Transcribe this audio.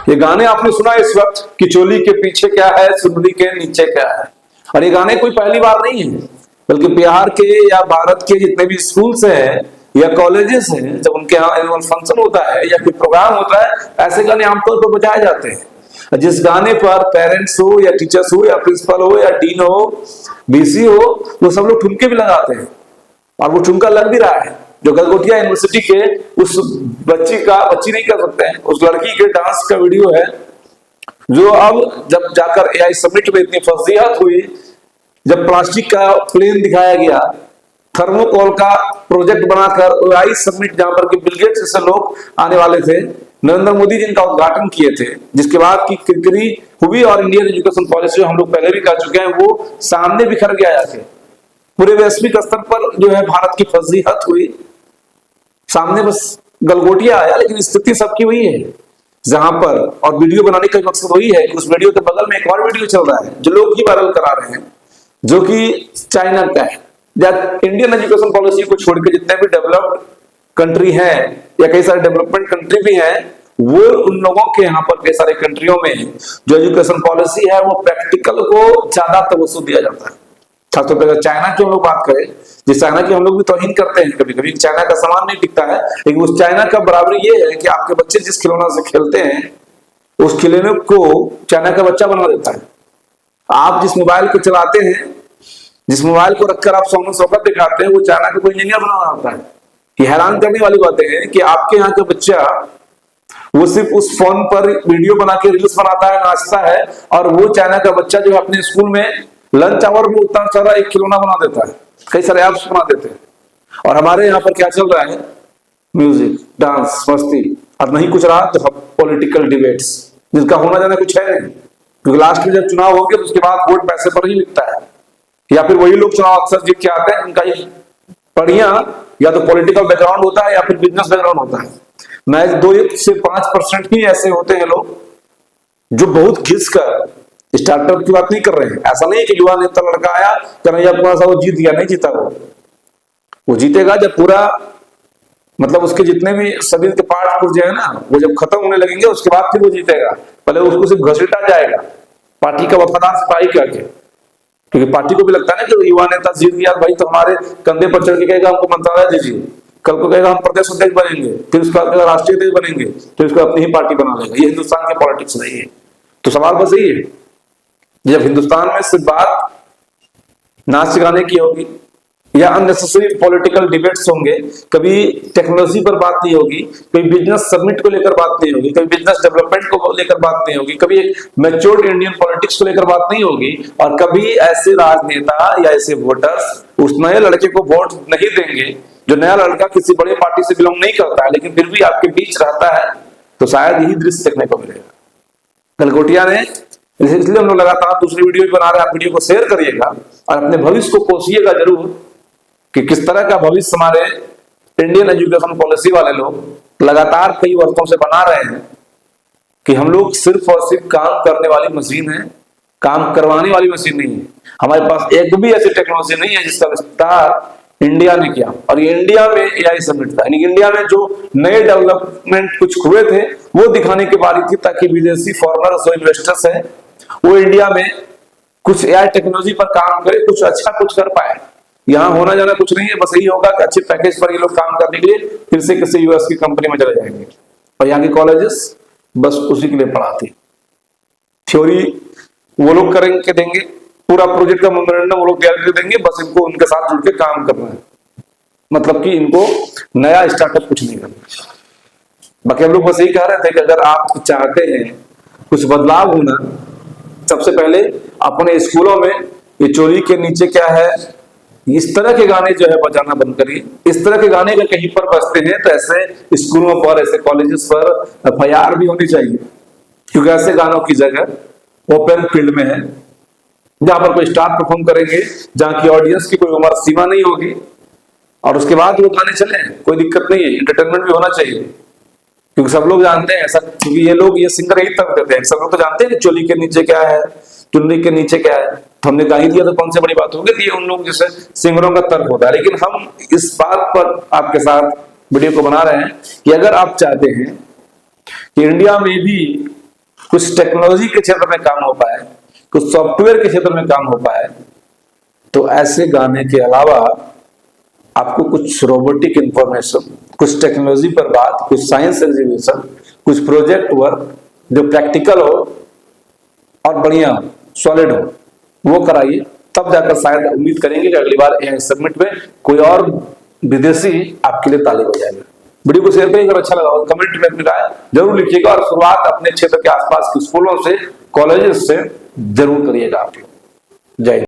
ये गाने आपने सुना इस वक्त कि चोली के पीछे क्या है, सुंदरी के नीचे क्या है। और ये गाने कोई पहली बार नहीं है, बल्कि बिहार के या भारत के जितने भी स्कूल्स हैं या कॉलेजेस हैं, जब उनके यहाँ एनुअल फंक्शन होता है या कोई प्रोग्राम होता है, ऐसे गाने आमतौर पर बजाए जाते हैं। जिस गाने पर पेरेंट्स हो या टीचर्स हो या प्रिंसिपल हो या डीन हो, बीसी हो, वो सब लोग ठुमके भी लगाते हैं। और वो ठुमका लग भी रहा है। जो गलगोटिया यूनिवर्सिटी के उस बच्ची नहीं कर सकते हैं, उस लड़की के डांस का वीडियो है, जो अब जब जाकर एआई समिट में इतनी फजीहत हुई, जब प्लास्टिक का प्लेन दिखाया गया, थर्मोकोल का प्रोजेक्ट बनाकर एआई समिट, जहां पर बिल गेट्स जैसे लोग आने वाले थे, नरेंद्र मोदी जी इनका उद्घाटन किए थे, जिसके बाद की किरकिरी हुई और इंडियन एजुकेशन पॉलिसी हम लोग पहले भी कह चुके हैं, वो सामने बिखर गया आके। पूरे वैश्विक स्तर पर जो है भारत की फजीहत हुई, सामने बस गलगोटिया आया, लेकिन स्थिति सबकी वही है। जहां पर, और वीडियो बनाने का मकसद वही है कि उस वीडियो के बगल में एक और वीडियो चल रहा है जो लोग ही वायरल करा रहे हैं, जो कि चाइना का है। इंडियन एजुकेशन पॉलिसी को छोड़ के जितने भी डेवलप्ड कंट्री हैं या कई सारे डेवलपमेंट कंट्री भी हैं, वो उन लोगों के यहाँ पर कई सारे कंट्रियों में जो एजुकेशन पॉलिसी है वो प्रैक्टिकल को ज्यादा तवज्जो दिया जाता है। खासतौर पर अगर चाइना की हम लोग बात करें, जिस चाइना की हम लोग भी तौहीन करते हैं कभी कभी, चाइना का सामान नहीं टिकता है, लेकिन उस चाइना का बराबरी ये है कि आपके बच्चे जिस खिलौना से खेलते हैं, उस खिलौने को चाइना का बच्चा बना देता है। आप जिस मोबाइल को चलाते हैं, जिस मोबाइल को रखकर आप सोनो शौकत दिखाते हैं, वो चाइना का कोई इंजीनियर बना रहा होता है। ये हैरान करने वाली बातें हैं कि आपके यहाँ का बच्चा वो सिर्फ उस फोन पर वीडियो बना के रील्स बनाता है, नाचता है, और वो चाइना का बच्चा जो अपने स्कूल में लंच आवर में उतना सारा एक खिलौना बना देता है, कई सारे ऐप्स बना देते हैं। और हमारे यहाँ पर क्या चल रहा है? म्यूजिक, डांस, मस्ती, और नहीं कुछ रहा तो पॉलिटिकल डिबेट्स, जिनका होना जाना कुछ है नहीं, क्योंकि लास्ट में जब चुनाव होंगे तो उसके बाद वोट पैसे पर ही लिखता है, या फिर वही लोग चुनाव अक्सर जीत के आते हैं, उनका बढ़िया या तो पॉलिटिकल बैकग्राउंड होता है या फिर बिजनेस बैकग्राउंड होता है। मैं 2 से 5% ही ऐसे होते हैं लोग जो बहुत घिस कर, स्टार्टअप की बात नहीं कर रहे हैं, ऐसा नहीं कि युवा नेता लड़का आया कन्हैया कुमार साहब वो जीत गया, नहीं जीता। वो जीतेगा जब पूरा, मतलब उसके जितने भी सभी के पार्ट पुर्जे है ना, वो जब खत्म होने लगेंगे उसके बाद फिर वो जीतेगा। पहले उसको सिर्फ घसीटा जाएगा पार्टी का वफादार सिपाही करके, क्योंकि पार्टी को भी लगता है ना कि युवा नेता जीत गया भाई, तो हमारे कंधे पर चढ़ के कहेगा हमको मंत्रालय दीजिए, कल को कहेगा हम प्रदेश अध्यक्ष बनेंगे, फिर उसके बाद राष्ट्रीय अध्यक्ष बनेंगे, फिर उसको अपनी ही पार्टी बना लेगा। ये हिंदुस्तान की पॉलिटिक्स नहीं है। तो सवाल बस यही है, जब हिंदुस्तान में सिर्फ बात नाच गाने की होगी या अननेसेसरी पॉलिटिकल डिबेट्स होंगे, कभी टेक्नोलॉजी पर बात नहीं होगी, कभी बिजनेस समिट को लेकर बात नहीं होगी, कभी बिजनेस डेवलपमेंट को लेकर बात नहीं होगी, कभी एक मैच्योर्ड इंडियन पॉलिटिक्स को लेकर बात नहीं होगी, और कभी ऐसे राजनेता या ऐसे वोटर्स उस नए लड़के को वोट नहीं देंगे जो नया लड़का किसी बड़ी पार्टी से बिलोंग नहीं करता है, लेकिन फिर भी आपके बीच रहता है, तो शायद यही दृश्य देखने को मिलेगा। गलगोटिया ने, इसलिए हम लोग लगातार दूसरी वीडियो भी बना रहे हैं, आप वीडियो को शेयर करिएगा और अपने भविष्य को कोसिएगा जरूर कि किस तरह का भविष्य हमारे इंडियन एजुकेशन पॉलिसी वाले लोग लगातार कई वर्षों से बना रहे हैं, कि हम लोग सिर्फ और सिर्फ काम करने वाली मशीन है, काम करवाने वाली मशीन नहीं है। हमारे पास एक भी ऐसी टेक्नोलॉजी नहीं है जिसका विस्तार इंडिया ने किया, और ये इंडिया में एआई समिट था, यानी इंडिया में जो नए डेवलपमेंट कुछ हुए थे वो दिखाने की बारी थी, ताकि विदेशी फॉरेनर्स जो इन्वेस्टर्स हैं वो इंडिया में कुछ एआई टेक्नोलॉजी पर काम करे, कुछ अच्छा कुछ कर पाए। यहाँ होना जाना कुछ नहीं है, बस यही होगा कि अच्छे पैकेज पर ये लोग काम करने के लिए फिर से किसी यूएस की कंपनी में चले जाएंगे, और यहाँ के कॉलेजेस बस उसी के लिए पढ़ाती। थ्योरी वो लोग करेंगे, देंगे, पूरा प्रोजेक्ट का मेमोरेंडम वो लोग तैयार कर देंगे, बस इनको उनके साथ जुड़ के काम करना है, मतलब कि इनको नया स्टार्टअप कुछ नहीं करना। बाकी हम लोग बस यही कह रहे थे कि अगर आप चाहते हैं कुछ बदलाव होना, सबसे पहले अपने स्कूलों में ये चोली के नीचे क्या है, इस तरह के गाने जो है बजाना बंद करिए। इस तरह के गाने अगर कहीं पर बजते हैं तो ऐसे स्कूलों पर, ऐसे कॉलेजेस पर एफआईआर भी होनी चाहिए, क्योंकि ऐसे गानों की जगह ओपन फील्ड में है, जहां पर कोई स्टार परफॉर्म करेंगे, जहां की ऑडियंस की कोई उम्र सीमा नहीं होगी, और उसके बाद वो गाने चले, कोई दिक्कत नहीं है। एंटरटेनमेंट भी होना चाहिए, क्योंकि सब लोग जानते हैं ऐसा, क्योंकि ये लोग, ये सिंगर यही तर्क देते हैं, सब लोग तो जानते हैं कि चोली के नीचे क्या है, चुन्नी के नीचे क्या है। तो हमने गा ही दिया तो कौन से बड़ी बात होगी, ये उन लोग जैसे सिंगरों का तर्क होता है। लेकिन हम इस बात पर आपके साथ वीडियो को बना रहे हैं कि अगर आप चाहते हैं कि इंडिया में भी कुछ टेक्नोलॉजी के क्षेत्र में काम हो पाए, कुछ सॉफ्टवेयर के क्षेत्र में काम हो पाए, तो ऐसे गाने के अलावा आपको कुछ रोबोटिक इंफॉर्मेशन, कुछ टेक्नोलॉजी पर बात, कुछ साइंस एग्जीबिशन, कुछ प्रोजेक्ट वर्क जो प्रैक्टिकल हो और बढ़िया सॉलिड हो, वो कराइए। तब जाकर शायद उम्मीद करेंगे कि अगली बार एआई समिट में कोई और विदेशी आपके लिए ताली बजाएगा। वीडियो को शेयर करिए अगर अच्छा लगा हो, कमेंट में अपनी राय जरूर लिखिएगा और शुरुआत अपने क्षेत्र के आसपास के स्कूलों से, कॉलेजेस से जरूर करिएगा आप लोग। जय हिंद।